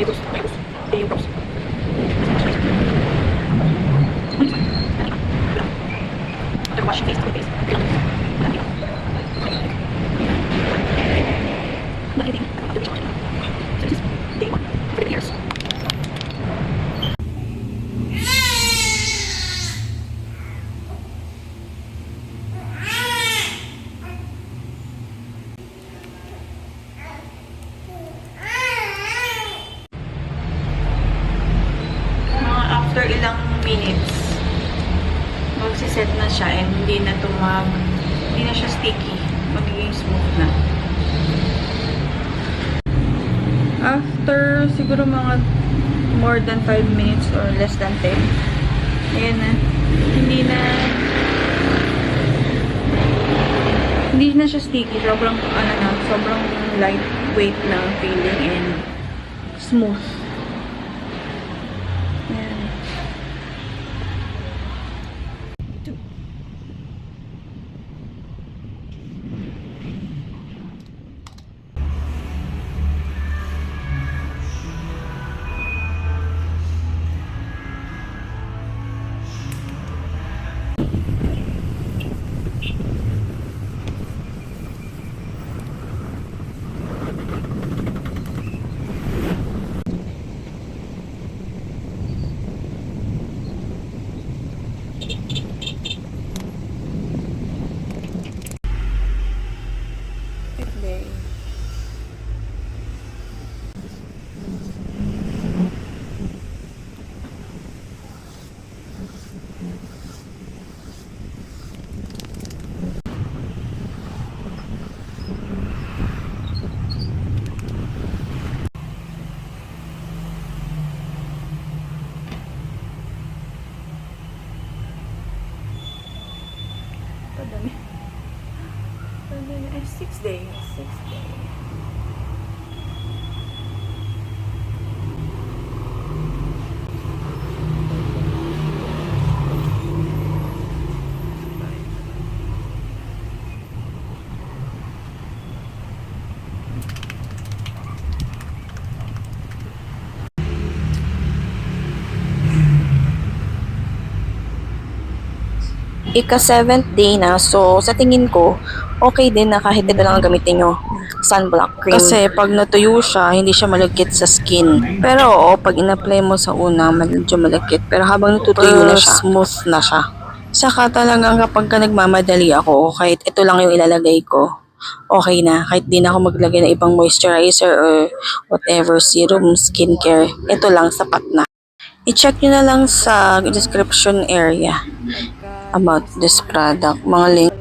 Deus, Deus, Deus. Eu acho que é isso, talvez. After ilang minutes, magsiset na siya and hindi na siya sticky. Magiging smooth na. After siguro mga more than 5 minutes or less than 10, ayan na. Hindi na siya sticky. Sobrang lightweight na feeling and smooth. Ayan. Padami. 6 days. 6 days. Ika-7th day na, so sa tingin ko, okay din na kahit ito lang ang gamitin nyo, sunblock cream. Kasi pag natuyo siya, hindi siya malagkit sa skin. Pero oo, pag in-apply mo sa una, medyo malagkit. Pero habang natutuyo na siya, smooth na siya. Saka talagang kapag ka nagmamadali ako, kahit ito lang yung ilalagay ko, okay na. Kahit di na ako maglagay ng ibang moisturizer or whatever, serum, skincare, ito lang, sapat na. I-check nyo na lang sa description area about this product. Mga link